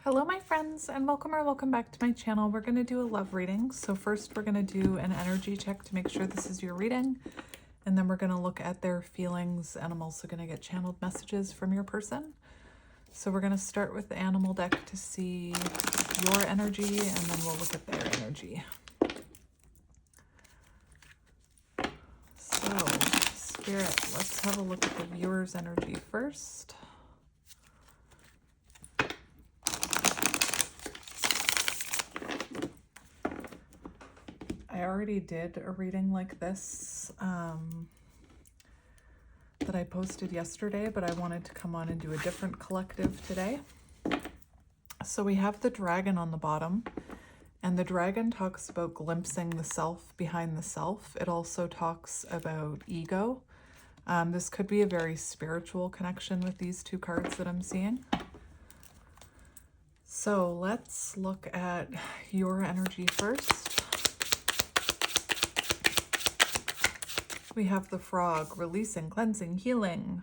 Hello my friends, and welcome back to my channel. We're going to do a love reading. So first we're going to do an energy check to make sure this is your reading, and then we're going to look at their feelings, and I'm also going to get channeled messages from your person. So we're going to start with the animal deck to see your energy, and then we'll look at their energy. So Spirit, let's have a look at the viewer's energy first. I already did a reading like this that I posted yesterday, but I wanted to come on and do a different collective today. So we have the dragon on the bottom, and the dragon talks about glimpsing the self behind the self. It also talks about ego. This could be a very spiritual connection with these two cards that I'm seeing. So let's look at your energy first. We have the frog, releasing, cleansing, healing,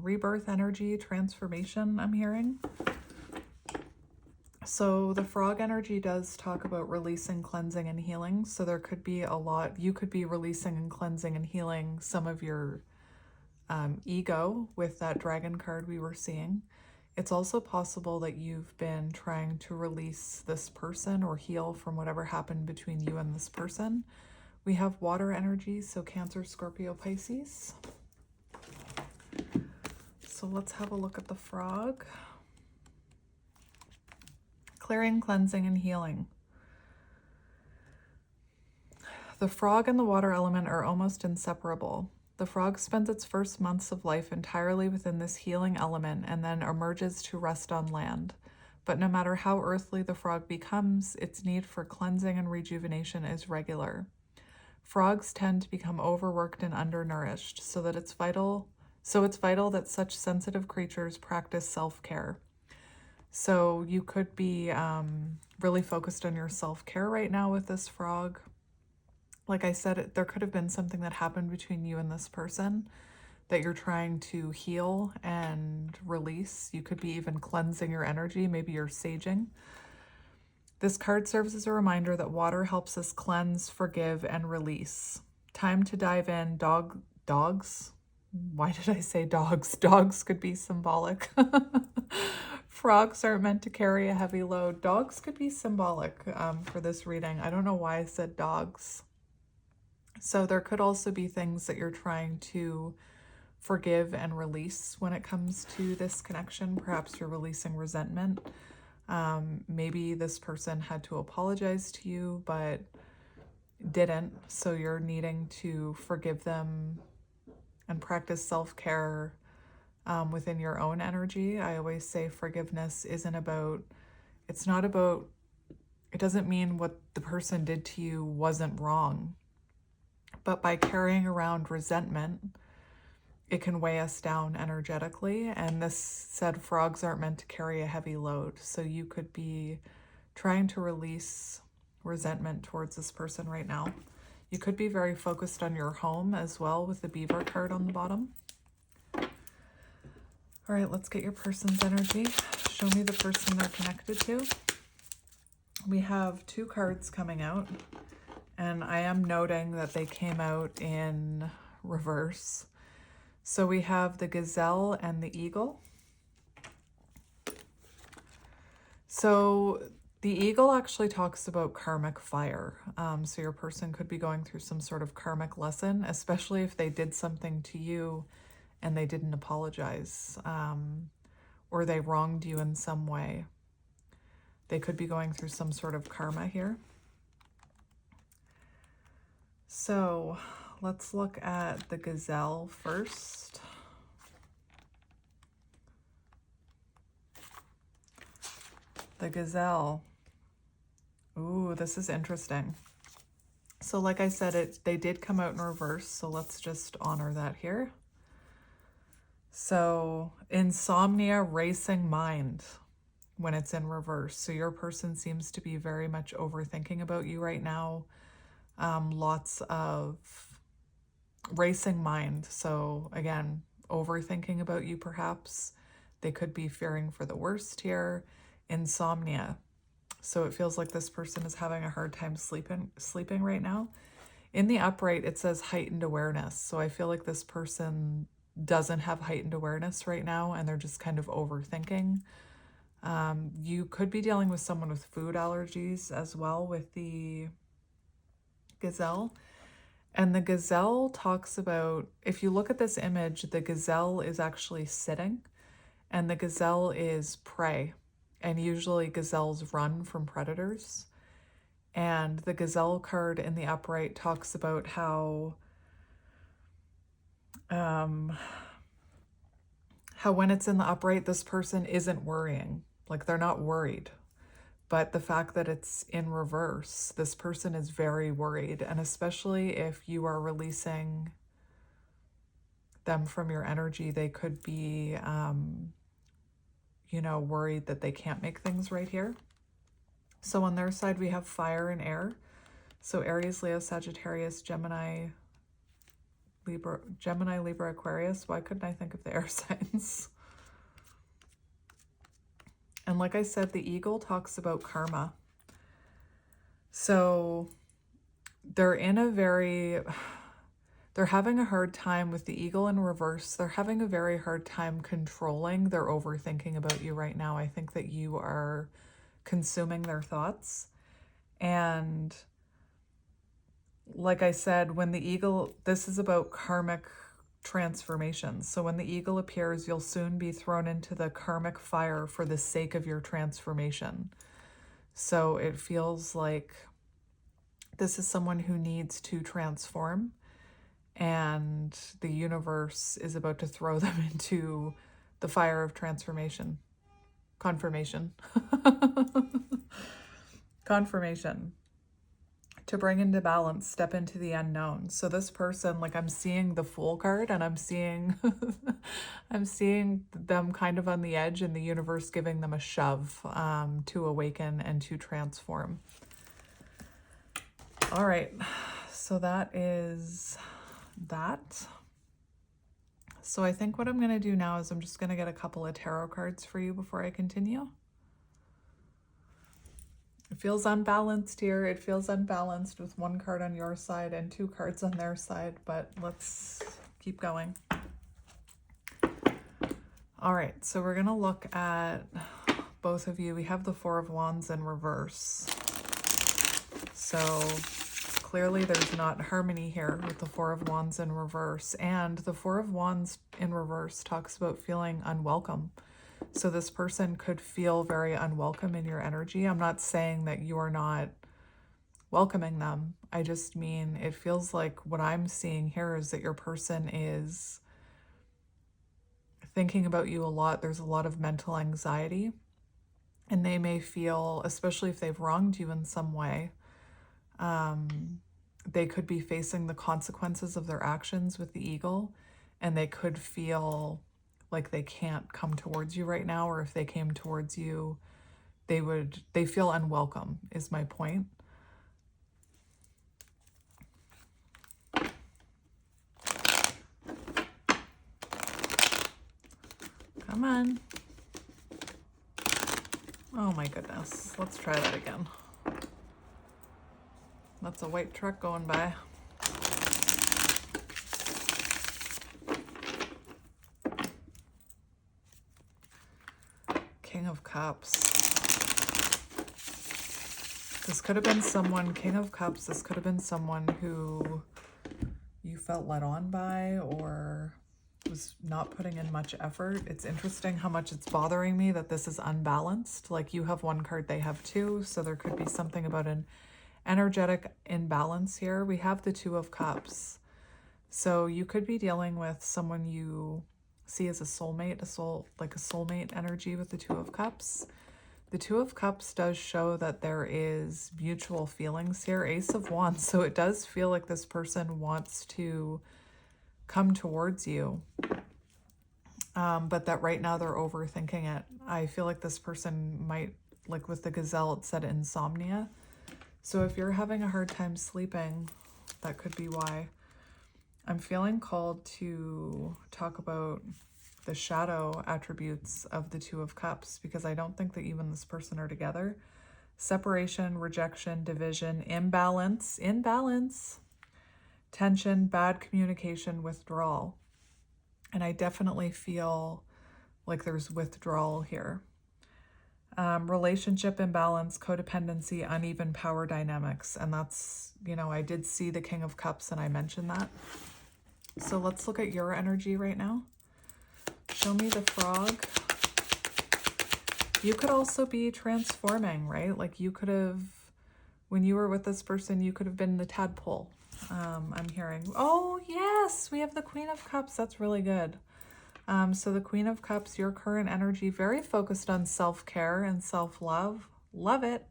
rebirth energy, transformation, I'm hearing. So the frog energy does talk about releasing, cleansing, and healing. So there could be a lot. You could be releasing and cleansing and healing some of your ego with that dragon card we were seeing. It's also possible that you've been trying to release this person or heal from whatever happened between you and this person. We have water energy, so Cancer, Scorpio, Pisces. So let's have a look at the frog. Clearing, cleansing, and healing. The frog and the water element are almost inseparable. The frog spends its first months of life entirely within this healing element and then emerges to rest on land. But no matter how earthly the frog becomes, its need for cleansing and rejuvenation is regular. Frogs tend to become overworked and undernourished, so it's vital that such sensitive creatures practice self-care. So you could be really focused on your self-care right now with this frog. Like I said, there could have been something that happened between you and this person that you're trying to heal and release. You could be even cleansing your energy. Maybe you're saging. This card serves as a reminder that water helps us cleanse, forgive, and release. Time to dive in. Dogs? Why did I say dogs? Dogs could be symbolic. Frogs aren't meant to carry a heavy load. Dogs could be symbolic for this reading. I don't know why I said dogs. So there could also be things that you're trying to forgive and release when it comes to this connection. Perhaps you're releasing resentment. Maybe this person had to apologize to you, but didn't. So you're needing to forgive them and practice self-care within your own energy. I always say forgiveness isn't about, it doesn't mean what the person did to you wasn't wrong. But by carrying around resentment, it can weigh us down energetically. And this said, frogs aren't meant to carry a heavy load. So you could be trying to release resentment towards this person right now. You could be very focused on your home as well with the beaver card on the bottom. All right, let's get your person's energy. Show me the person they're connected to. We have two cards coming out, and I am noting that they came out in reverse. So we have the gazelle and the eagle. So the eagle actually talks about karmic fire. So your person could be going through some sort of karmic lesson, especially if they did something to you and they didn't apologize, or they wronged you in some way. They could be going through some sort of karma here. So let's look at the gazelle first. The gazelle. Ooh, this is interesting. So like I said, they did come out in reverse, so let's just honor that here. So insomnia, racing mind when it's in reverse. So your person seems to be very much overthinking about you right now. Lots of racing mind. So again, overthinking about you perhaps. They could be fearing for the worst here. insomnia. So it feels like this person is having a hard time sleeping right now. In the upright, it says heightened awareness. So I feel like this person doesn't have heightened awareness right now, and they're just kind of overthinking. You could be dealing with someone with food allergies as well with the gazelle. And the gazelle talks about, if you look at this image, the gazelle is actually sitting, and the gazelle is prey. And usually gazelles run from predators. And the gazelle card in the upright talks about how when it's in the upright, this person isn't worrying. Like, they're not worried. But the fact that it's in reverse, this person is very worried. And especially if you are releasing them from your energy, they could be, worried that they can't make things right here. So on their side, we have fire and air. So Aries, Leo, Sagittarius, Gemini, Libra, Aquarius. Why couldn't I think of the air signs? And like I said, the eagle talks about karma. So they're having a hard time with the eagle in reverse. They're having a very hard time controlling their overthinking about you right now. I think that you are consuming their thoughts. And like I said, when the eagle, this is about karmic transformations. So when the eagle appears, you'll soon be thrown into the karmic fire for the sake of your transformation. So it feels like this is someone who needs to transform, and the universe is about to throw them into the fire of transformation. Confirmation. Confirmation. To bring into balance, step into the unknown. So this person, like, I'm seeing the Fool card, and I'm seeing I'm seeing them kind of on the edge, and the universe giving them a shove to awaken and to transform. All right, so that is that. So I think what I'm going to do now is I'm just going to get a couple of tarot cards for you before I continue. It feels unbalanced here. It feels unbalanced with one card on your side and two cards on their side, but let's keep going. All right, so we're going to look at both of you. We have the Four of Wands in reverse. So clearly there's not harmony here with the Four of Wands in reverse. And the Four of Wands in reverse talks about feeling unwelcome. So this person could feel very unwelcome in your energy. I'm not saying that you are not welcoming them. I just mean it feels like what I'm seeing here is that your person is thinking about you a lot. There's a lot of mental anxiety. And they may feel, especially if they've wronged you in some way, they could be facing the consequences of their actions with the eagle, and they could feel like they can't come towards you right now, or if they came towards you, they feel unwelcome, is my point. Come on. Oh my goodness. Let's try that again. That's a white truck going by. King of Cups. This could have been someone, King of Cups, this could have been someone who you felt let on by or was not putting in much effort. It's interesting how much it's bothering me that this is unbalanced. Like, you have one card, they have two, so there could be something about an energetic imbalance here. We have the Two of Cups. So you could be dealing with someone you see as a soulmate, like a soulmate energy with the Two of Cups. The Two of Cups does show that there is mutual feelings here. Ace of Wands. So it does feel like this person wants to come towards you. But that right now they're overthinking it. I feel like this person might, like with the gazelle, it said insomnia. So if you're having a hard time sleeping, that could be why. I'm feeling called to talk about the shadow attributes of the Two of Cups, because I don't think that you and this person are together. Separation, rejection, division, imbalance, tension, bad communication, withdrawal. And I definitely feel like there's withdrawal here. Relationship imbalance, codependency, uneven power dynamics. And that's, I did see the King of Cups and I mentioned that. So let's look at your energy right now. Show me the frog. You could also be transforming, right? Like you could have, when you were with this person, you could have been the tadpole. I'm hearing, oh yes, we have the Queen of Cups. That's really good. So the Queen of Cups, your current energy, very focused on self-care and self-love. Love it.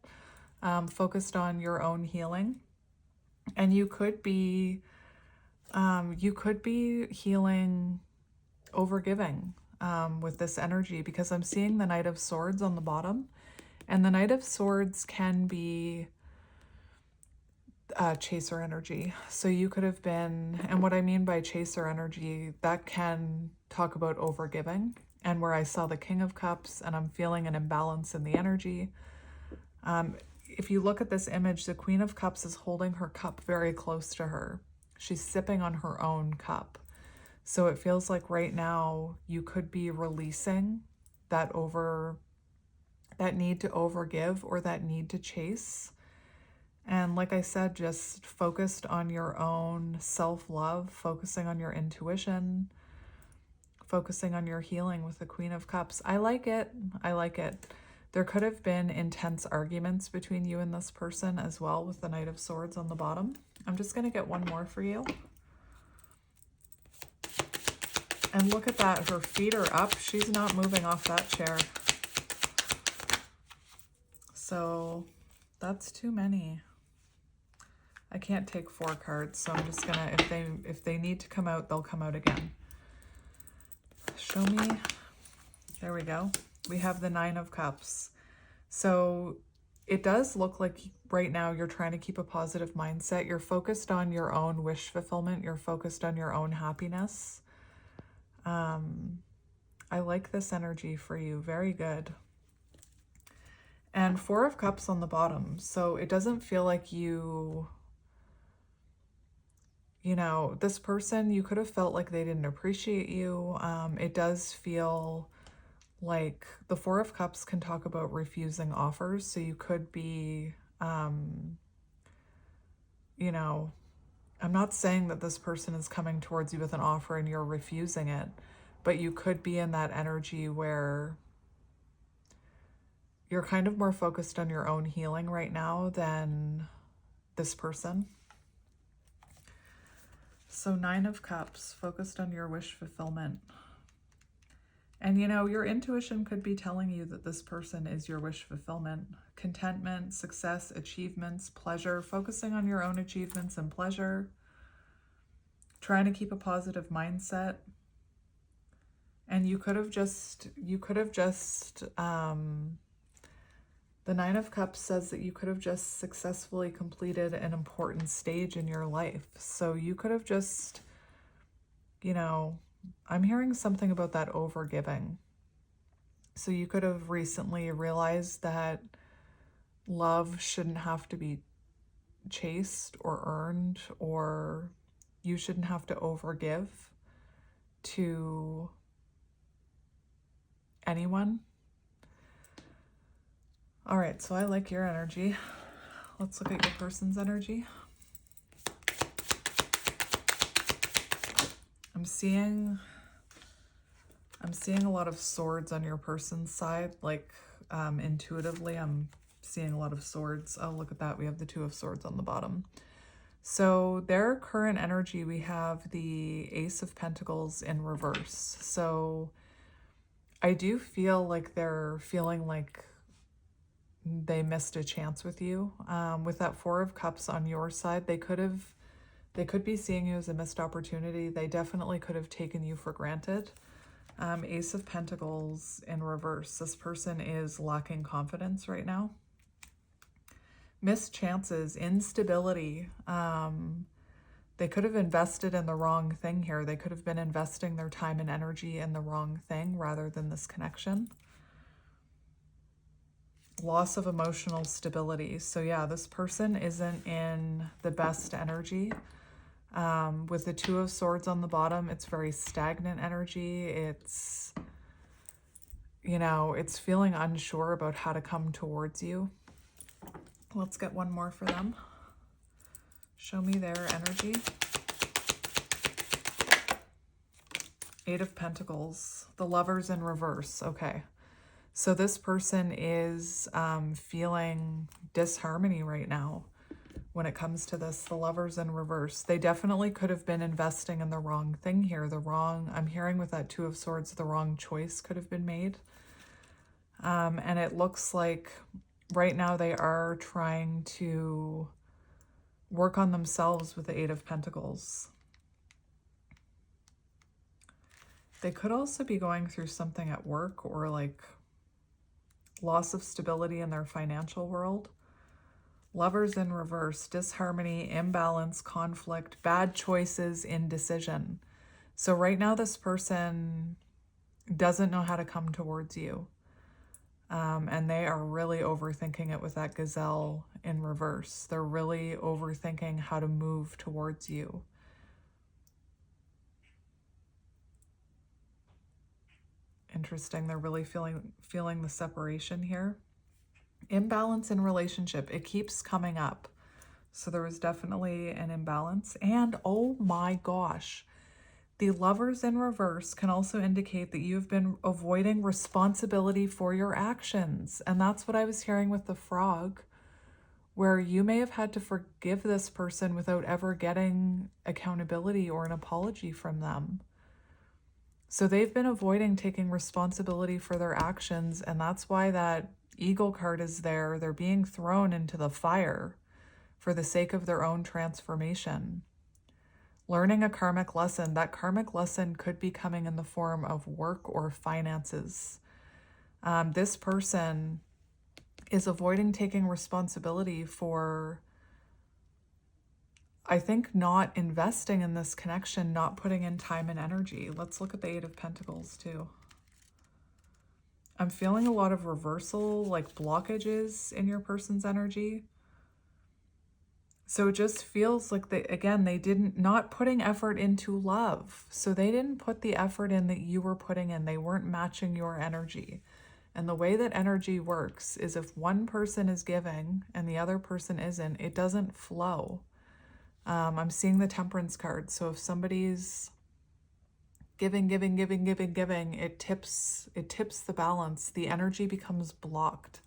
Focused on your own healing. And you could be healing overgiving with this energy, because I'm seeing the Knight of Swords on the bottom. And the Knight of Swords can be chaser energy. So you could have been, and what I mean by chaser energy, that can talk about overgiving. And where I saw the King of Cups and I'm feeling an imbalance in the energy. If you look at this image, the Queen of Cups is holding her cup very close to her. She's sipping on her own cup. So it feels like right now you could be releasing that need to overgive or that need to chase. And like I said, just focused on your own self-love, focusing on your intuition, focusing on your healing with the Queen of Cups. I like it. I like it. There could have been intense arguments between you and this person as well with the Knight of Swords on the bottom. I'm just going to get one more for you. And look at that. Her feet are up. She's not moving off that chair. So that's too many. I can't take 4 cards, so I'm just gonna, if they need to come out, they'll come out again. Show me. There we go. We have the 9 of Cups. So it does look like right now you're trying to keep a positive mindset. You're focused on your own wish fulfillment. You're focused on your own happiness. I like this energy for you. Very good. And 4 of Cups on the bottom. So it doesn't feel like this person, you could have felt like they didn't appreciate you. It does feel like the 4 of Cups can talk about refusing offers. So you could be, I'm not saying that this person is coming towards you with an offer and you're refusing it, but you could be in that energy where you're kind of more focused on your own healing right now than this person. So 9 of Cups, focused on your wish fulfillment. And your intuition could be telling you that this person is your wish fulfillment. Contentment, success, achievements, pleasure, focusing on your own achievements and pleasure. Trying to keep a positive mindset. And you could have just, the 9 of Cups says that you could have just successfully completed an important stage in your life. So you could have just, I'm hearing something about that overgiving. So you could have recently realized that love shouldn't have to be chased or earned, or you shouldn't have to overgive to anyone. All right, so I like your energy. Let's look at your person's energy. I'm seeing a lot of swords on your person's side. Like intuitively, I'm seeing a lot of swords. Oh, look at that. We have the 2 of Swords on the bottom. So their current energy, we have the Ace of Pentacles in reverse. So I do feel like they're feeling like they missed a chance with you. With that 4 of Cups on your side, they could be seeing you as a missed opportunity. They definitely could have taken you for granted. Ace of Pentacles in reverse. This person is lacking confidence right now. Missed chances, instability. They could have invested in the wrong thing here. They could have been investing their time and energy in the wrong thing rather than this connection. Loss of emotional stability. So yeah, this person isn't in the best energy. With the Two of Swords on the bottom, it's very stagnant energy. It's, you know, it's feeling unsure about how to come towards you. Let's get one more for them. Show me their energy. Eight of Pentacles, the Lovers in reverse. Okay. So this person is feeling disharmony right now when it comes to this, the Lovers in reverse. They definitely could have been investing in the wrong thing here. I'm hearing with that Two of Swords, the wrong choice could have been made. And it looks like right now they are trying to work on themselves with the Eight of Pentacles. They could also be going through something at work or like loss of stability in their financial world. Lovers in reverse, disharmony, imbalance, conflict, bad choices, indecision. So right now this person doesn't know how to come towards you. And they are really overthinking it with that Gazelle in reverse. They're really overthinking how to move towards you. Interesting. They're really feeling the separation here. Imbalance in relationship. It keeps coming up. So there was definitely an imbalance. And oh my gosh, the Lovers in reverse can also indicate that you've been avoiding responsibility for your actions. And that's what I was hearing with the Frog, where you may have had to forgive this person without ever getting accountability or an apology from them. So they've been avoiding taking responsibility for their actions, and that's why that Eagle card is there. They're being thrown into the fire for the sake of their own transformation. Learning a karmic lesson. That karmic lesson could be coming in the form of work or finances. This person is avoiding taking responsibility for, I think, not investing in this connection, not putting in time and energy. Let's look at the Eight of Pentacles too. I'm feeling a lot of reversal, like blockages in your person's energy. So it just feels like they not putting effort into love. So they didn't put the effort in that you were putting in. They weren't matching your energy. And the way that energy works is if one person is giving and the other person isn't, it doesn't flow. I'm seeing the Temperance card. So if somebody's giving, it tips the balance. The energy becomes blocked.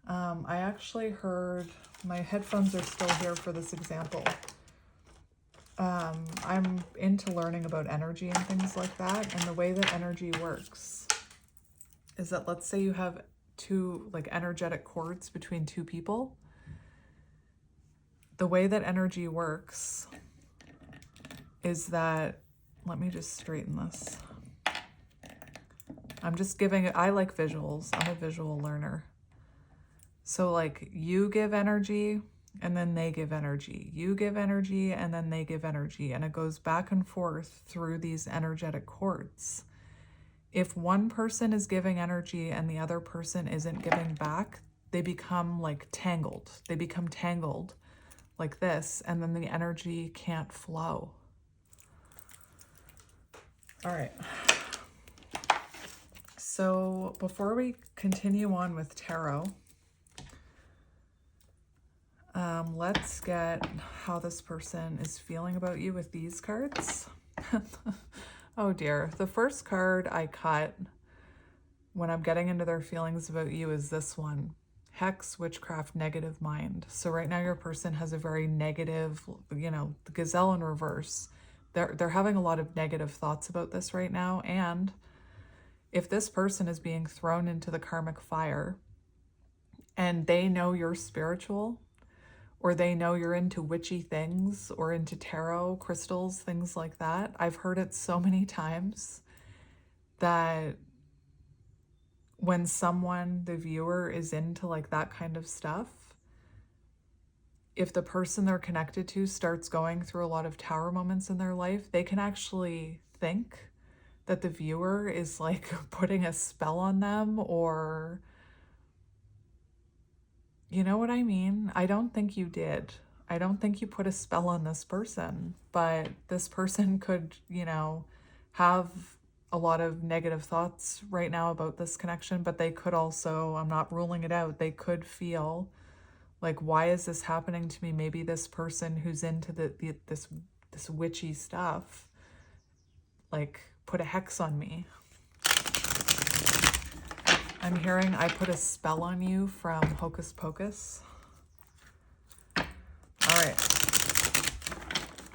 I actually heard, my headphones are still here for this example. I'm into learning about energy and things like that. And the way that energy works is that, let's say you have two like energetic cords between two people. The way that energy works is that, let me just straighten this. I like visuals. I'm a visual learner. So like you give energy and then they give energy. You give energy and then they give energy. And it goes back and forth through these energetic cords. If one person is giving energy and the other person isn't giving back, they become like tangled. They become tangled like this, and then the energy can't flow. All right. So before we continue on with tarot, let's get how this person is feeling about you with these cards. Oh dear. The first card I cut when I'm getting into their feelings about you is this one. Hex, witchcraft, negative mind. So right now your person has a very negative, the Gazelle in reverse. They're having a lot of negative thoughts about this right now. And if this person is being thrown into the karmic fire and they know you're spiritual, or they know you're into witchy things or into tarot, crystals, things like that. I've heard it so many times that when someone, the viewer, is into like that kind of stuff, if the person they're connected to starts going through a lot of tower moments in their life, they can actually think that the viewer is like putting a spell on them, or you know what I mean? I don't think you did. I don't think you put a spell on this person, but this person could, have a lot of negative thoughts right now about this connection, but they could also, I'm not ruling it out, they could feel like, why is this happening to me? Maybe this person who's into this witchy stuff, like, put a hex on me. I'm hearing I put a spell on you from Hocus Pocus. All right.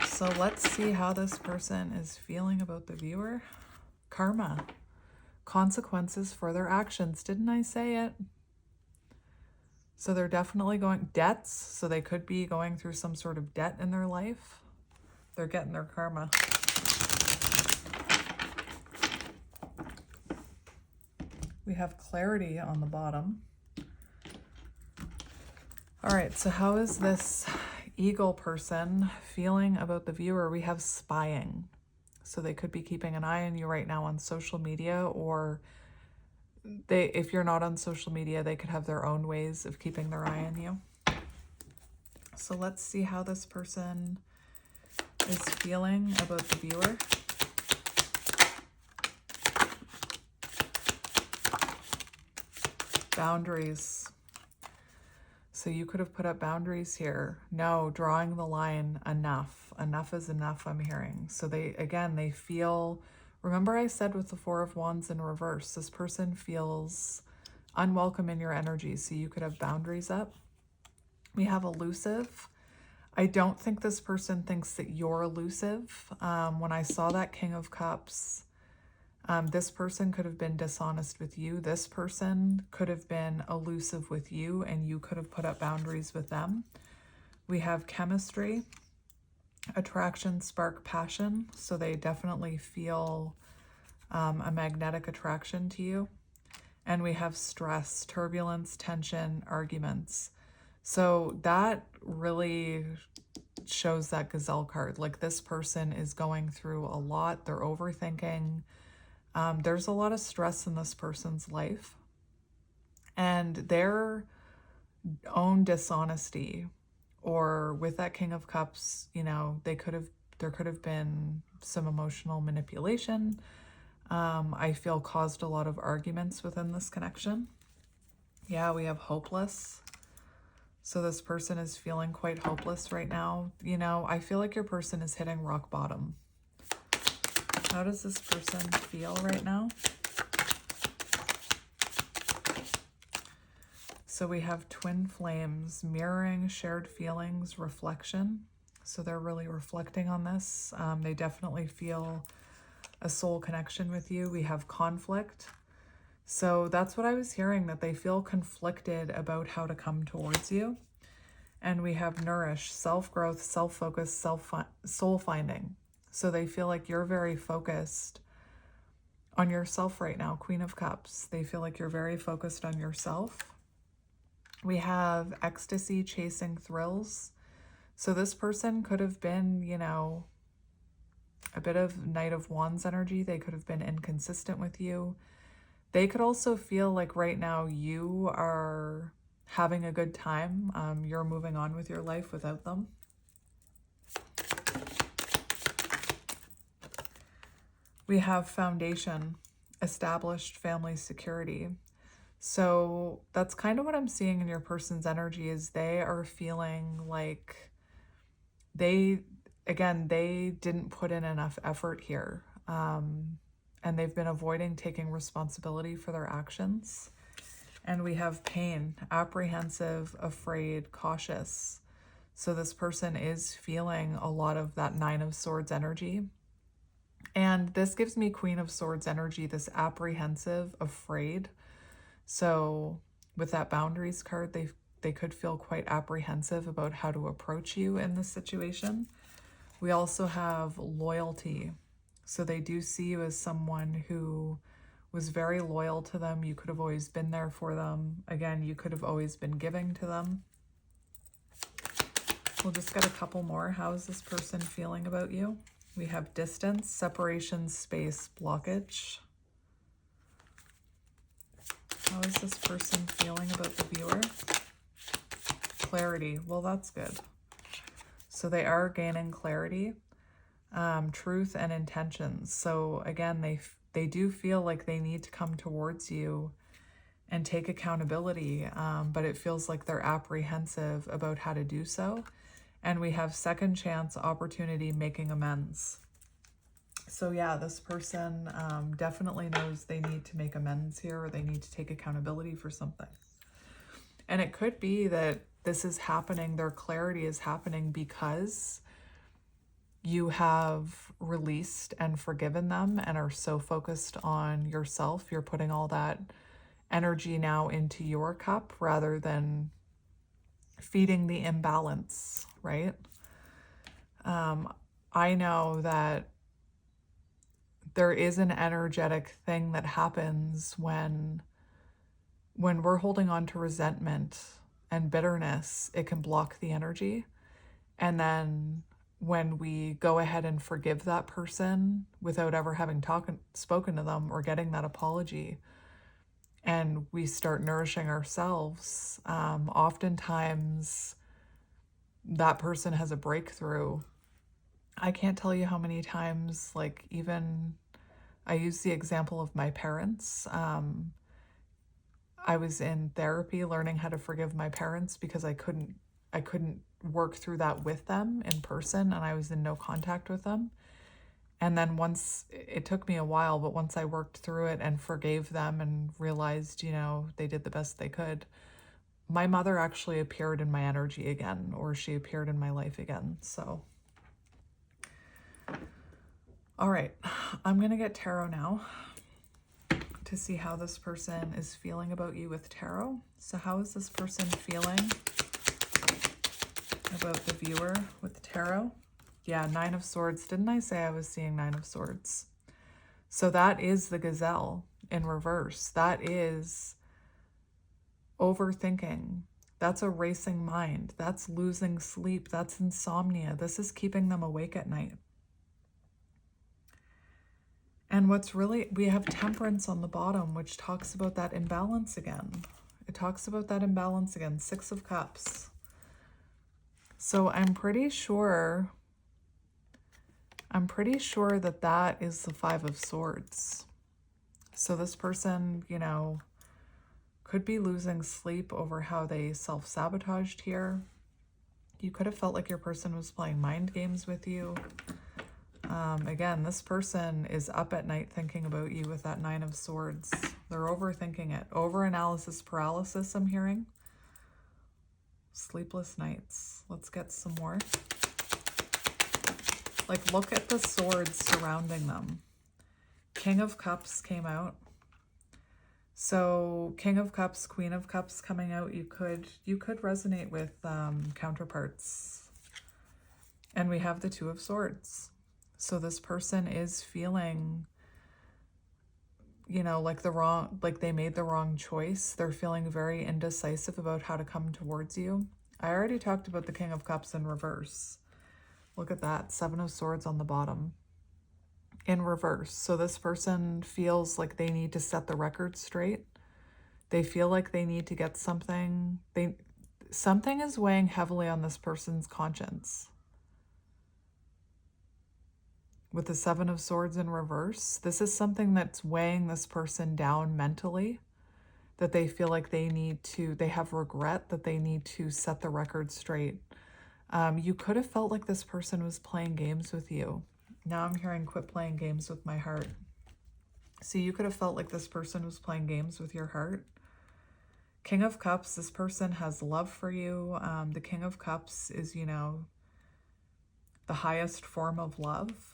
So let's see how this person is feeling about the viewer. Karma. Consequences for their actions. Didn't I say it? So they're definitely going debts. So they could be going through some sort of debt in their life. They're getting their karma. We have clarity on the bottom. All right, so how is this eagle person feeling about the viewer? We have spying. So they could be keeping an eye on you right now on social media, or if you're not on social media, they could have their own ways of keeping their eye on you. So let's see how this person is feeling about the viewer. Boundaries. So you could have put up boundaries here. No, drawing the line, enough. Enough is enough, I'm hearing. So they feel, remember I said with the Four of Wands in reverse, this person feels unwelcome in your energy. So you could have boundaries up. We have elusive. I don't think this person thinks that you're elusive. When I saw that King of Cups, this person could have been dishonest with you. This person could have been elusive with you, and you could have put up boundaries with them. We have chemistry, attraction, spark, passion. So they definitely feel a magnetic attraction to you. And we have stress, turbulence, tension, arguments. So that really shows that Gazelle card. Like, this person is going through a lot. They're overthinking. There's a lot of stress in this person's life, and their own dishonesty, or with that King of Cups, there could have been some emotional manipulation. I feel caused a lot of arguments within this connection. Yeah, we have hopeless. So this person is feeling quite hopeless right now. I feel like your person is hitting rock bottom. How does this person feel right now? So we have twin flames, mirroring, shared feelings, reflection. So they're really reflecting on this. They definitely feel a soul connection with you. We have conflict. So that's what I was hearing, that they feel conflicted about how to come towards you. And we have nourish, self-growth, self-focus, soul finding. So they feel like you're very focused on yourself right now. Queen of Cups. They feel like you're very focused on yourself. We have ecstasy, chasing thrills. So this person could have been, a bit of Knight of Wands energy. They could have been inconsistent with you. They could also feel like right now you are having a good time. You're moving on with your life without them. We have foundation, established family security. So that's kind of what I'm seeing in your person's energy, is they are feeling like they didn't put in enough effort here. And they've been avoiding taking responsibility for their actions. And we have pain, apprehensive, afraid, cautious. So this person is feeling a lot of that Nine of Swords energy. And this gives me Queen of Swords energy, this apprehensive, afraid. So with that boundaries card, they could feel quite apprehensive about how to approach you in this situation. We also have loyalty. So they do see you as someone who was very loyal to them. You could have always been there for them. Again, you could have always been giving to them. We'll just get a couple more. How is this person feeling about you? We have distance, separation, space, blockage. How is this person feeling about the viewer? Clarity. Well, that's good. So they are gaining clarity, truth, and intentions. So again, they do feel like they need to come towards you and take accountability, but it feels like they're apprehensive about how to do so. And we have second chance, opportunity, making amends. So yeah, this person definitely knows they need to make amends here, or they need to take accountability for something. And it could be that this is happening, their clarity is happening because you have released and forgiven them and are so focused on yourself. You're putting all that energy now into your cup rather than feeding the imbalance, right? I know that there is an energetic thing that happens when we're holding on to resentment and bitterness. It can block the energy. And then when we go ahead and forgive that person without ever having spoken to them or getting that apology, and we start nourishing ourselves, oftentimes that person has a breakthrough. I can't tell you how many times, like, even I use the example of my parents. I was in therapy learning how to forgive my parents because I couldn't work through that with them in person, and I was in no contact with them. And then once, it took me a while, but once I worked through it and forgave them and realized, they did the best they could, my mother actually appeared in my energy again, or she appeared in my life again. So, all right, I'm going to get tarot now to see how this person is feeling about you with tarot. So how is this person feeling about the viewer with tarot? Yeah, Nine of Swords. Didn't I say I was seeing Nine of Swords? So that is the gazelle in reverse. That is overthinking. That's a racing mind. That's losing sleep. That's insomnia. This is keeping them awake at night. And we have Temperance on the bottom, which talks about that imbalance again. It talks about that imbalance again. Six of Cups. So I'm pretty sure that that is the Five of Swords. So this person, could be losing sleep over how they self-sabotaged here. You could have felt like your person was playing mind games with you. Again, this person is up at night thinking about you with that Nine of Swords. They're overthinking it. Over-analysis paralysis, I'm hearing. Sleepless nights. Let's get some more. Like, look at the swords surrounding them. King of Cups came out. So King of Cups, Queen of Cups coming out. You could resonate with counterparts. And we have the Two of Swords. So this person is feeling, like they made the wrong choice. They're feeling very indecisive about how to come towards you. I already talked about the King of Cups in reverse. Look at that, Seven of Swords on the bottom in reverse. So this person feels like they need to set the record straight. They feel like they need to get something. Something is weighing heavily on this person's conscience. With the Seven of Swords in reverse, this is something that's weighing this person down mentally, that they feel like they have regret, that they need to set the record straight. You could have felt like this person was playing games with you. Now I'm hearing quit playing games with my heart. So you could have felt like this person was playing games with your heart. King of Cups, this person has love for you. The King of Cups is, the highest form of love.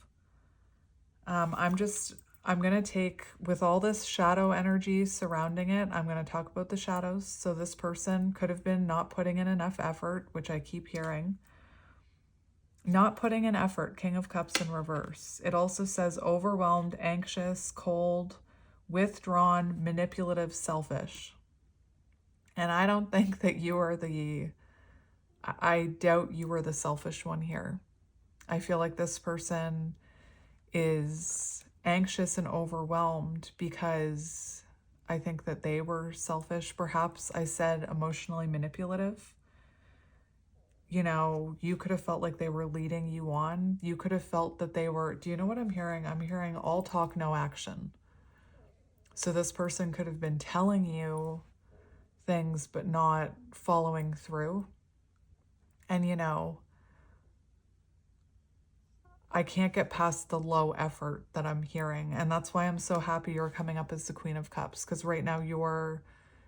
I'm going to take, with all this shadow energy surrounding it, I'm going to talk about the shadows. So this person could have been not putting in enough effort, which I keep hearing. Not putting in effort, King of Cups in reverse. It also says overwhelmed, anxious, cold, withdrawn, manipulative, selfish. And I don't think that you are the I doubt you were the selfish one here. I feel like this person is anxious and overwhelmed because I think that they were selfish. Perhaps I said emotionally manipulative. You know, you could have felt like they were leading you on. You could have felt that they were, do you know what I'm hearing? I'm hearing all talk, no action. So this person could have been telling you things but not following through. And you know, I can't get past the low effort that I'm hearing. And that's why I'm so happy you're coming up as the Queen of Cups, because right now you're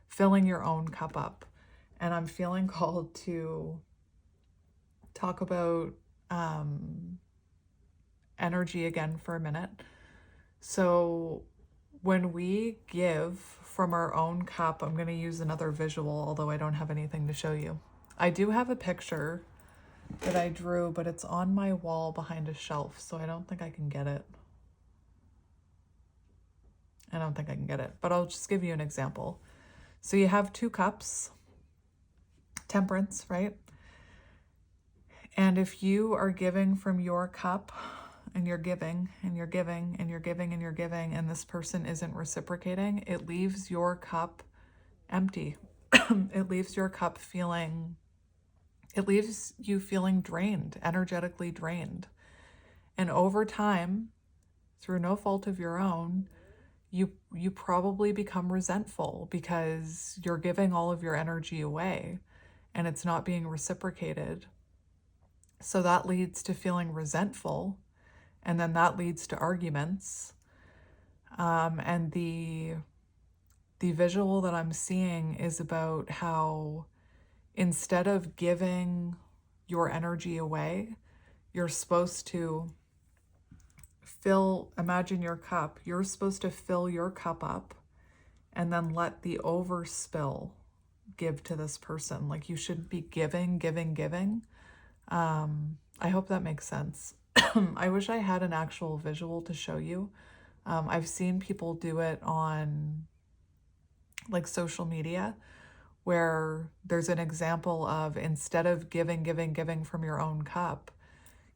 filling your own cup up. And I'm feeling called to talk about energy again for a minute. So when we give from our own cup, I'm going to use another visual, although I don't have anything to show you. I do have a picture that I drew, but it's on my wall behind a shelf, so I don't think I can get it. But I'll just give you an example. So you have 2 cups, temperance, right? And if you are giving from your cup and you're giving and you're giving and you're giving and you're giving, and this person isn't reciprocating, it leaves your cup empty. It leaves your cup feeling, it leaves you feeling drained, energetically drained. And over time, through no fault of your own, you probably become resentful because you're giving all of your energy away and it's not being reciprocated. So that leads to feeling resentful, and then that leads to arguments. And the visual that I'm seeing is about how instead of giving your energy away, you're supposed to imagine your cup, you're supposed to fill your cup up and then let the overspill give to this person. Like you should be giving, giving, giving. I hope that makes sense. I wish I had an actual visual to show you. I've seen people do it on like social media where there's an example of instead of giving, giving, giving from your own cup,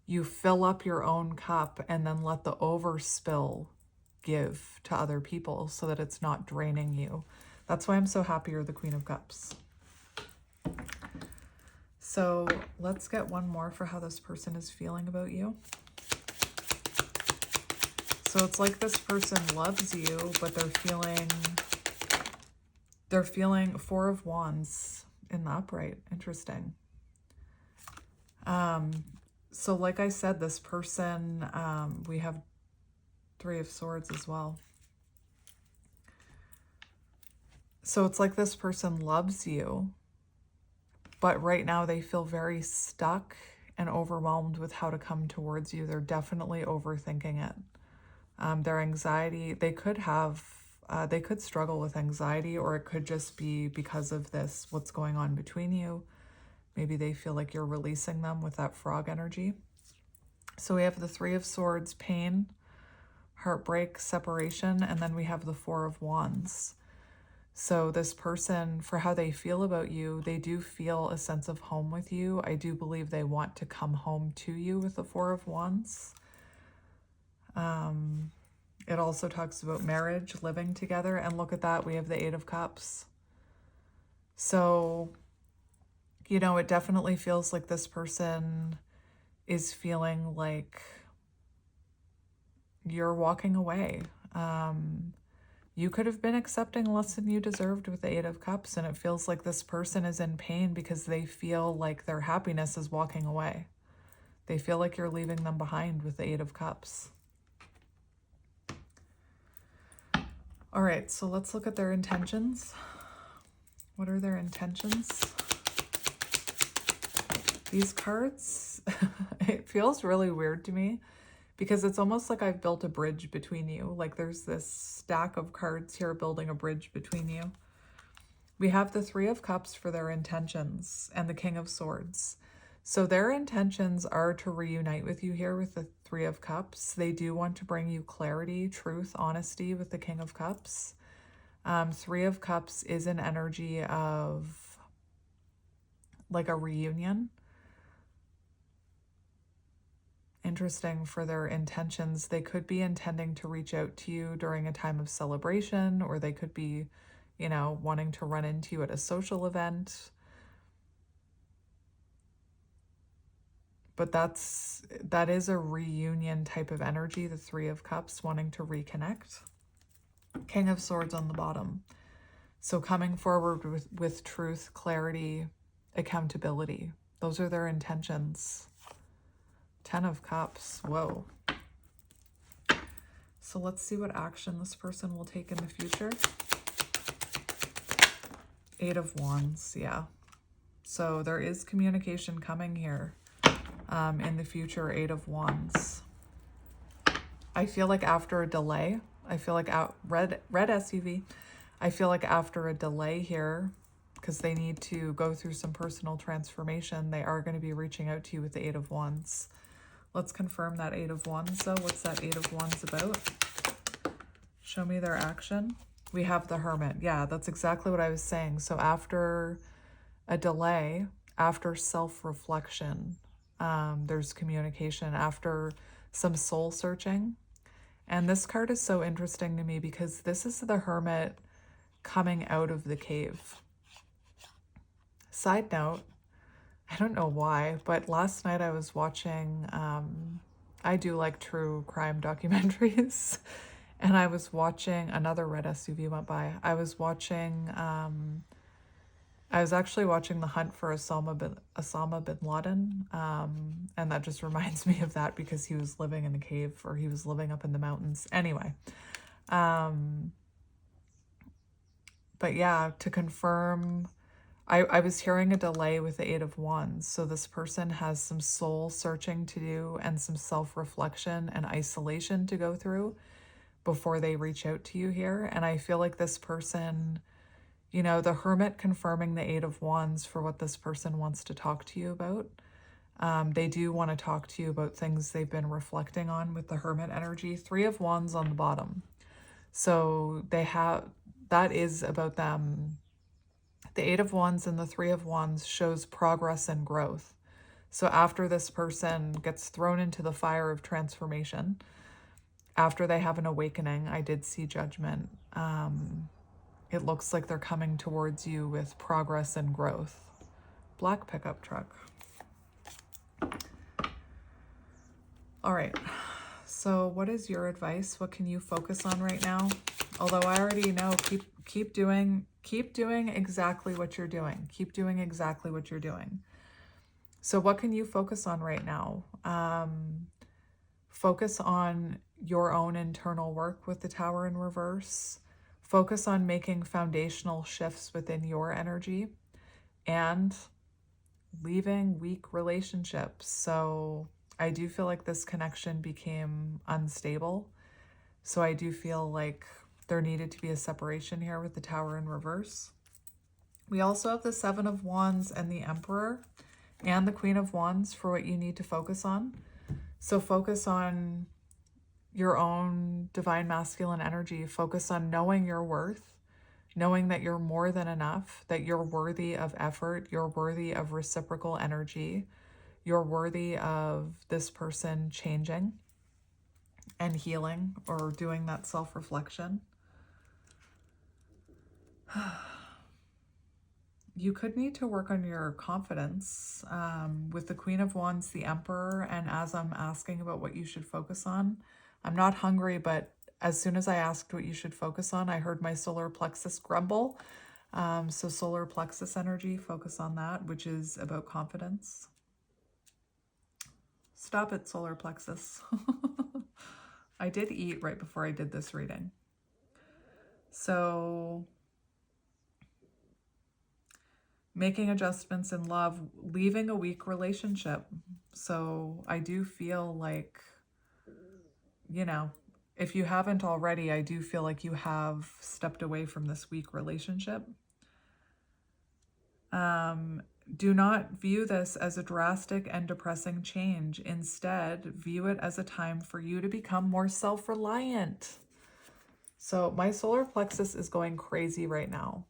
you fill up your own cup and then let the overspill give to other people so that it's not draining you. That's why I'm so happy you're the Queen of Cups. So let's get one more for how this person is feeling about you. So it's like this person loves you, but they're feeling 4 of Wands in the upright. Interesting. So like I said, this person, we have 3 of Swords as well. So it's like this person loves you, but right now they feel very stuck and overwhelmed with how to come towards you. They're definitely overthinking it. Their anxiety, they could struggle with anxiety, or it could just be because of this, what's going on between you. Maybe they feel like you're releasing them with that frog energy. So we have the 3 of Swords, pain, heartbreak, separation, and then we have the 4 of Wands. So this person, for how they feel about you, they do feel a sense of home with you. I do believe they want to come home to you with the 4 of Wands. It also talks about marriage, living together, and look at that, we have the 8 of Cups. So, you know, it definitely feels like this person is feeling like you're walking away. You could have been accepting less than you deserved with the 8 of Cups, and it feels like this person is in pain because they feel like their happiness is walking away. They feel like you're leaving them behind with the 8 of Cups. All right, so let's look at their intentions. What are their intentions? These cards, it feels really weird to me because it's almost like I've built a bridge between you. Like there's this stack of cards here building a bridge between you. We have the 3 of Cups for their intentions and the King of Swords. So their intentions are to reunite with you here with the 3 of Cups. They do want to bring you clarity, truth, honesty with the King of Cups. 3 of Cups is an energy of like a reunion. Interesting for their intentions. They could be intending to reach out to you during a time of celebration, or they could be, you know, wanting to run into you at a social event. But that is a reunion type of energy, the Three of Cups, wanting to reconnect. King of Swords on the bottom. So coming forward with truth, clarity, accountability. Those are their intentions. 10 of Cups. Whoa. So let's see what action this person will take in the future. 8 of Wands. Yeah. So there is communication coming here in the future. 8 of Wands. I feel like after a delay, I feel like red SUV. I feel like after a delay here, because they need to go through some personal transformation, they are going to be reaching out to you with the 8 of Wands. Let's confirm that 8 of Wands, though. What's that 8 of Wands about? Show me their action. We have the Hermit. Yeah, that's exactly what I was saying. So after a delay, after self-reflection, there's communication, after some soul searching. And this card is so interesting to me because this is the Hermit coming out of the cave. Side note, I don't know why, but last night I was watching, I do like true crime documentaries, and I was watching, another red SUV went by. I was actually watching The Hunt for Osama bin Laden, and that just reminds me of that because he was living in a cave, or he was living up in the mountains. Anyway, but yeah, to confirm, I was hearing a delay with the 8 of Wands. So this person has some soul searching to do and some self-reflection and isolation to go through before they reach out to you here. And I feel like this person, you know, the Hermit confirming the 8 of Wands for what this person wants to talk to you about. They do want to talk to you about things they've been reflecting on with the Hermit energy. 3 of Wands on the bottom. So that is about them. The 8 of Wands and the 3 of Wands shows progress and growth. So after this person gets thrown into the fire of transformation, after they have an awakening, I did see Judgment. It looks like they're coming towards you with progress and growth. Black pickup truck. All right. So what is your advice? What can you focus on right now? Although I already know, keep doing exactly what you're doing. Keep doing exactly what you're doing. So what can you focus on right now? Focus on your own internal work with the Tower in reverse. Focus on making foundational shifts within your energy and leaving weak relationships. So I do feel like this connection became unstable. So I do feel like there needed to be a separation here with the Tower in reverse. We also have the 7 of Wands and the Emperor and the Queen of Wands for what you need to focus on. So focus on your own divine masculine energy. Focus on knowing your worth, knowing that you're more than enough, that you're worthy of effort, you're worthy of reciprocal energy, you're worthy of this person changing and healing or doing that self-reflection. You could need to work on your confidence with the Queen of Wands, the Emperor, and as I'm asking about what you should focus on, I'm not hungry, but as soon as I asked what you should focus on, I heard my solar plexus grumble. So solar plexus energy, focus on that, which is about confidence. Stop it, solar plexus. I did eat right before I did this reading. So making adjustments in love, leaving a weak relationship. So I do feel like, you know, if you haven't already, I do feel like you have stepped away from this weak relationship. Do not view this as a drastic and depressing change. Instead, view it as a time for you to become more self-reliant. So my solar plexus is going crazy right now.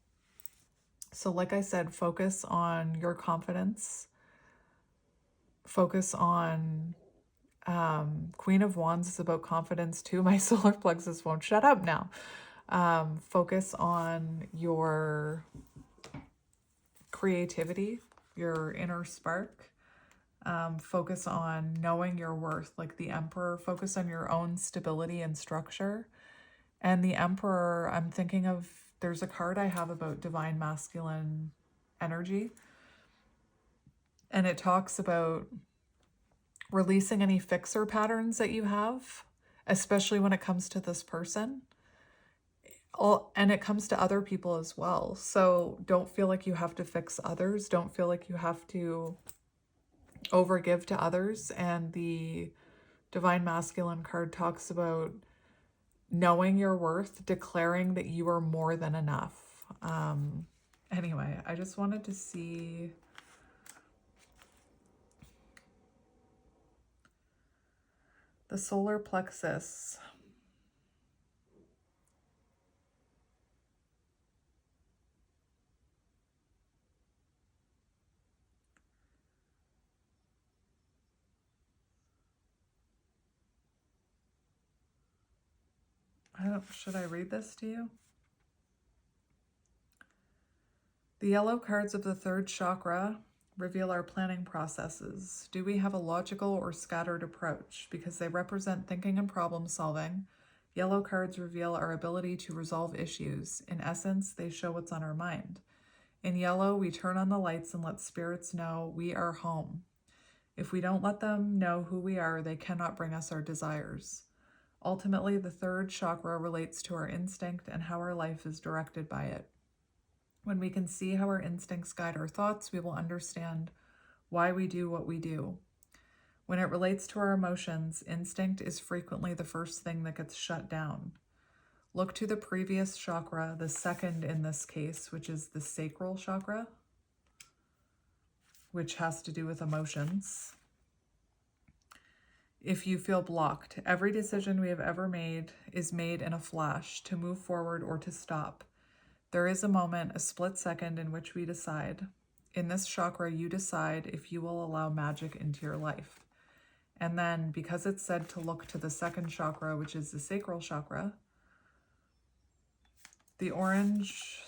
So like I said, focus on your confidence. Focus on Queen of Wands is about confidence too. My solar plexus won't shut up now. Focus on your creativity, your inner spark. Focus on knowing your worth, like the Emperor. Focus on your own stability and structure. And the Emperor, I'm thinking of, there's a card I have about divine masculine energy. And it talks about releasing any fixer patterns that you have, especially when it comes to this person. And it comes to other people as well. So don't feel like you have to fix others. Don't feel like you have to overgive to others. And the Divine Masculine card talks about knowing your worth, declaring that you are more than enough. Anyway, I just wanted to see the solar plexus. Should I read this to you? The yellow cards of the third chakra reveal our planning processes. Do we have a logical or scattered approach? Because they represent thinking and problem solving. Yellow cards reveal our ability to resolve issues. In essence, they show what's on our mind. In yellow, we turn on the lights and let spirits know we are home. If we don't let them know who we are, they cannot bring us our desires. Ultimately, the third chakra relates to our instinct and how our life is directed by it. When we can see how our instincts guide our thoughts, we will understand why we do what we do. When it relates to our emotions, instinct is frequently the first thing that gets shut down. Look to the previous chakra, the second in this case, which is the sacral chakra, which has to do with emotions. If you feel blocked, every decision we have ever made is made in a flash, to move forward or to stop. There is a moment, a split second, in which we decide. In this chakra, you decide if you will allow magic into your life. And then, because it's said to look to the second chakra, which is the sacral chakra, the orange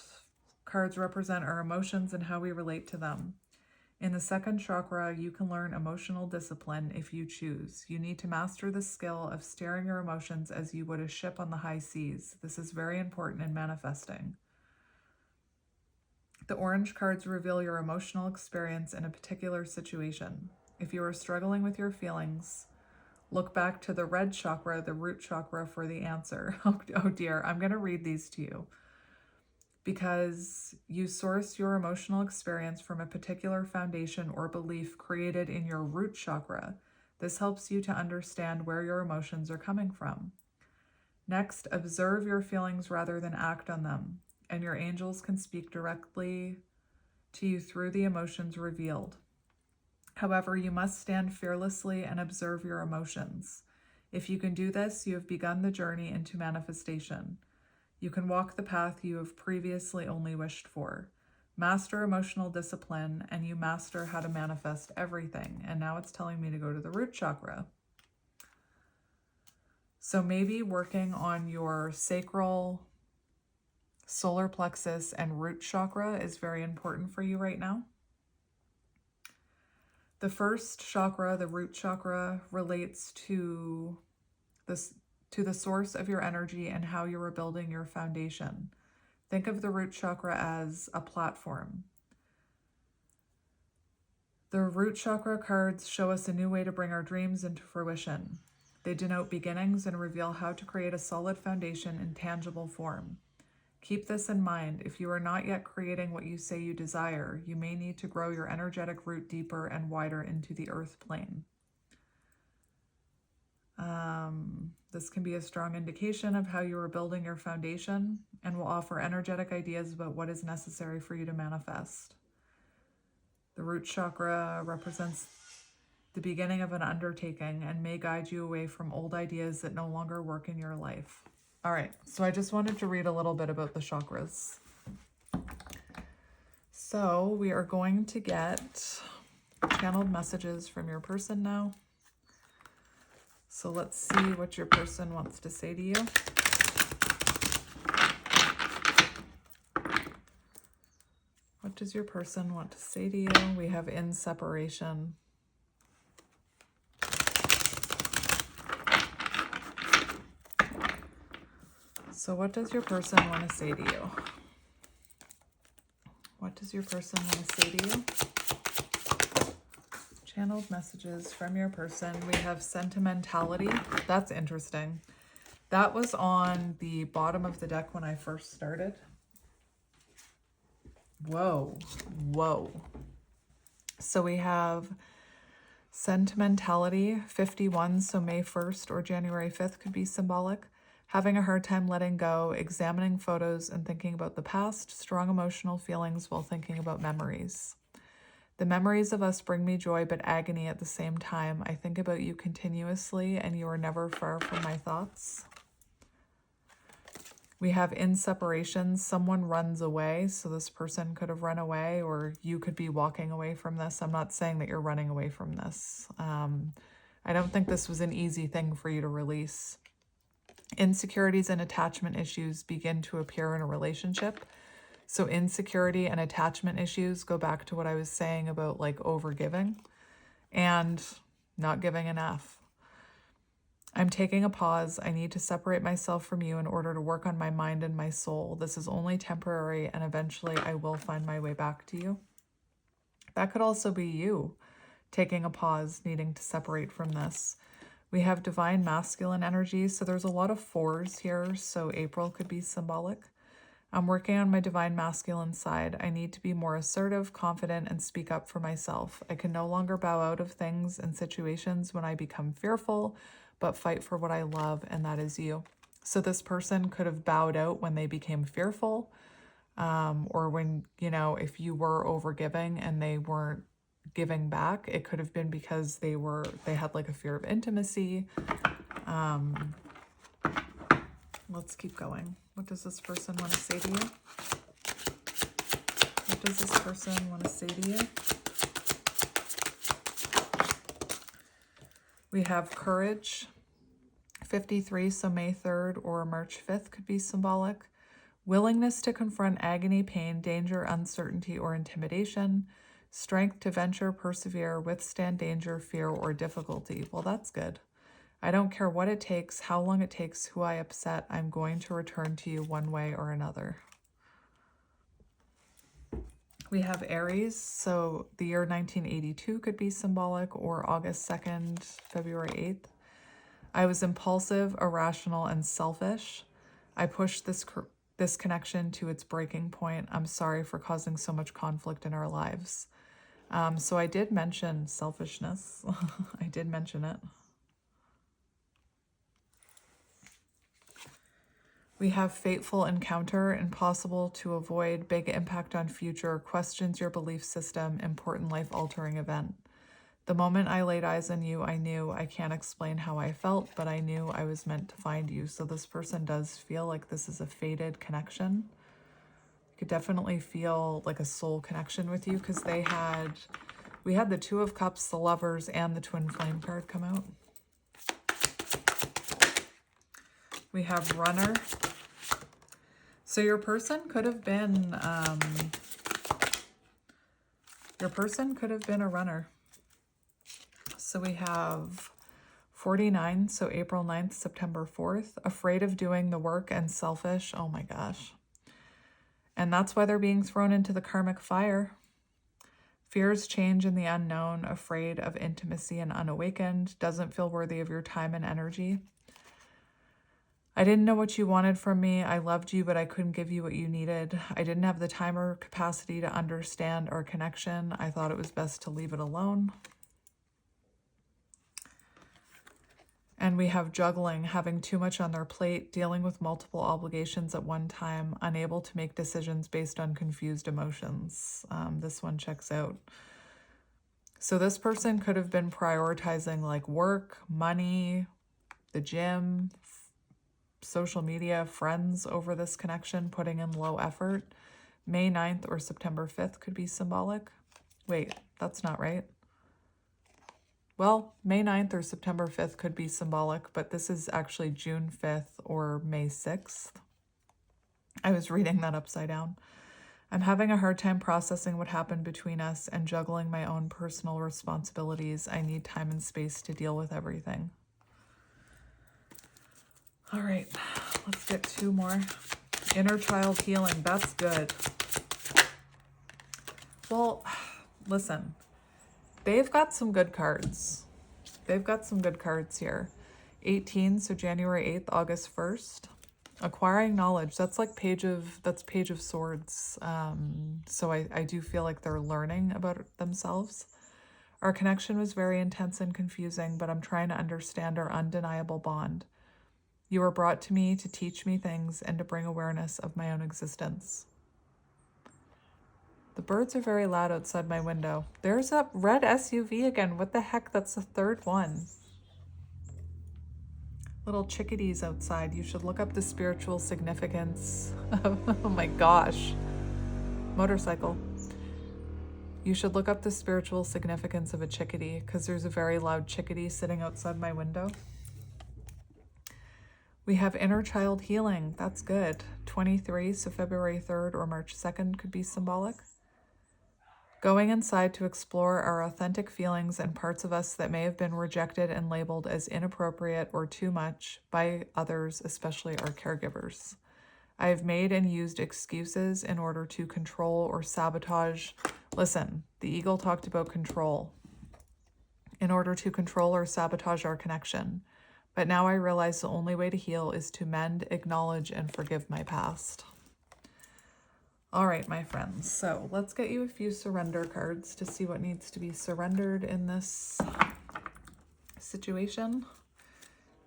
cards represent our emotions and how we relate to them. In the second chakra, you can learn emotional discipline if you choose. You need to master the skill of steering your emotions as you would a ship on the high seas. This is very important in manifesting. The orange cards reveal your emotional experience in a particular situation. If you are struggling with your feelings, look back to the red chakra, the root chakra, for the answer. Oh dear, I'm going to read these to you. Because you source your emotional experience from a particular foundation or belief created in your root chakra. This helps you to understand where your emotions are coming from. Next, observe your feelings rather than act on them, and your angels can speak directly to you through the emotions revealed. However, you must stand fearlessly and observe your emotions. If you can do this, you have begun the journey into manifestation. You can walk the path you have previously only wished for. Master emotional discipline, and you master how to manifest everything. And now it's telling me to go to the root chakra. So maybe working on your sacral, solar plexus, and root chakra is very important for you right now. The first chakra, the root chakra, relates to the source of your energy and how you are building your foundation. Think of the root chakra as a platform. The root chakra cards show us a new way to bring our dreams into fruition. They denote beginnings and reveal how to create a solid foundation in tangible form. Keep this in mind. If you are not yet creating what you say you desire, you may need to grow your energetic root deeper and wider into the earth plane. This can be a strong indication of how you are building your foundation and will offer energetic ideas about what is necessary for you to manifest. The root chakra represents the beginning of an undertaking and may guide you away from old ideas that no longer work in your life. All right, so I just wanted to read a little bit about the chakras. So we are going to get channeled messages from your person now. So let's see what your person wants to say to you. What does your person want to say to you? We have in separation. So what does your person want to say to you? What does your person want to say to you? Channeled messages from your person. We have sentimentality. That's interesting. That was on the bottom of the deck when I first started. Whoa, whoa. So we have sentimentality, 51, so May 1st or January 5th could be symbolic. Having a hard time letting go, examining photos and thinking about the past, strong emotional feelings while thinking about memories. The memories of us bring me joy but agony at the same time. I think about you continuously and you are never far from my thoughts. We have in separation, someone runs away. So this person could have run away or you could be walking away from this. I'm not saying that you're running away from this. I don't think this was an easy thing for you to release. Insecurities and attachment issues begin to appear in a relationship. So insecurity and attachment issues go back to what I was saying about like overgiving and not giving enough. I'm taking a pause. I need to separate myself from you in order to work on my mind and my soul. This is only temporary and eventually I will find my way back to you. That could also be you taking a pause, needing to separate from this. We have divine masculine energy. So there's a lot of 4s here. So April could be symbolic. I'm working on my divine masculine side. I need to be more assertive, confident, and speak up for myself. I can no longer bow out of things and situations when I become fearful, but fight for what I love, and that is you. So this person could have bowed out when they became fearful, or when, you know, if you were overgiving and they weren't giving back, it could have been because they had like a fear of intimacy. Let's keep going. What does this person want to say to you? What does this person want to say to you? We have courage, 53, so May 3rd or March 5th could be symbolic. Willingness to confront agony, pain, danger, uncertainty, or intimidation. Strength to venture, persevere, withstand danger, fear, or difficulty. Well, that's good. I don't care what it takes, how long it takes, who I upset, I'm going to return to you one way or another. We have Aries, so the year 1982 could be symbolic, or August 2nd, February 8th. I was impulsive, irrational, and selfish. I pushed this connection to its breaking point. I'm sorry for causing so much conflict in our lives. So I did mention selfishness. I did mention it. We have fateful encounter, impossible to avoid, big impact on future, questions your belief system, important life-altering event. The moment I laid eyes on you, I knew. I can't explain how I felt, but I knew I was meant to find you. So this person does feel like this is a fated connection. You could definitely feel like a soul connection with you because we had the Two of Cups, the Lovers, and the Twin Flame card come out. We have Runner. So your person could have been a runner. So we have 49, so April 9th, September 4th, afraid of doing the work and selfish. Oh my gosh. And that's why they're being thrown into the karmic fire. Fears change in the unknown, afraid of intimacy and unawakened, doesn't feel worthy of your time and energy. I didn't know what you wanted from me. I loved you, but I couldn't give you what you needed. I didn't have the time or capacity to understand our connection. I thought it was best to leave it alone. And we have juggling, having too much on their plate, dealing with multiple obligations at one time, unable to make decisions based on confused emotions. This one checks out. So this person could have been prioritizing like work, money, the gym, social media, friends over this connection, putting in low effort, May 9th or September 5th could be symbolic. Wait, that's not right. Well, May 9th or September 5th could be symbolic, but this is actually June 5th or May 6th. I was reading that upside down. I'm having a hard time processing what happened between us and juggling my own personal responsibilities. I need time and space to deal with everything. All right, let's get 2 more. Inner child healing, that's good. Well, listen, they've got some good cards. They've got some good cards here. 18, so January 8th, August 1st. Acquiring knowledge, that's Page of Swords. So I do feel like they're learning about themselves. Our connection was very intense and confusing, but I'm trying to understand our undeniable bond. You were brought to me to teach me things and to bring awareness of my own existence. The birds are very loud outside my window. There's a red SUV again. What the heck? That's the 3rd one. Little chickadees outside. You should look up the spiritual significance of, oh my gosh. Motorcycle. You should look up the spiritual significance of a chickadee because there's a very loud chickadee sitting outside my window. We have inner child healing. That's good. 23, so February 3rd or March 2nd could be symbolic. Going inside to explore our authentic feelings and parts of us that may have been rejected and labeled as inappropriate or too much by others, especially our caregivers. I have made and used excuses in order to control or sabotage. Listen, the eagle talked about control. In order to control or sabotage our connection. But now I realize the only way to heal is to mend, acknowledge, and forgive my past. All right, my friends, so let's get you a few surrender cards to see what needs to be surrendered in this situation.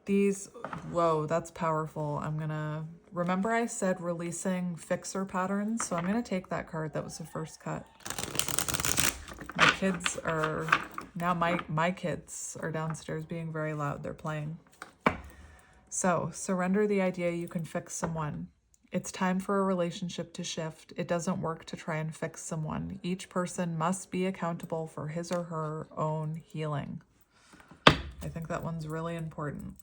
These, whoa, that's powerful. Remember I said releasing fixer patterns, so I'm gonna take that card. That was the first cut. My kids are, now my kids are downstairs being very loud. They're playing. So, surrender the idea you can fix someone. It's time for a relationship to shift. It doesn't work to try and fix someone. Each person must be accountable for his or her own healing. I think that one's really important.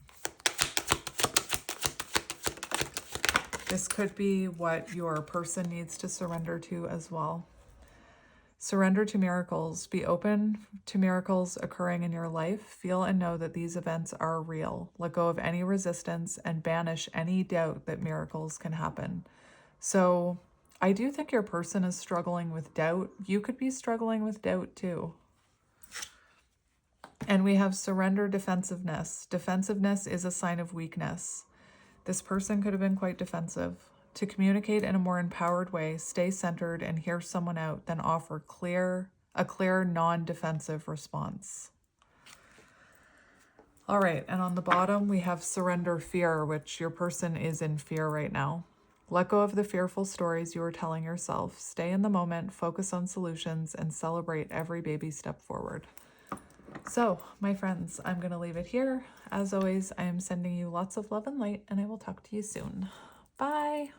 This could be what your person needs to surrender to as well. Surrender to miracles. Be open to miracles occurring in your life. Feel and know that these events are real. Let go of any resistance and banish any doubt that miracles can happen. So I do think your person is struggling with doubt. You could be struggling with doubt too. And we have surrender defensiveness. Defensiveness is a sign of weakness. This person could have been quite defensive. To communicate in a more empowered way, stay centered and hear someone out, then offer a clear, non-defensive response. All right, and on the bottom, we have surrender fear, which your person is in fear right now. Let go of the fearful stories you are telling yourself. Stay in the moment, focus on solutions, and celebrate every baby step forward. So, my friends, I'm going to leave it here. As always, I am sending you lots of love and light, and I will talk to you soon. Bye.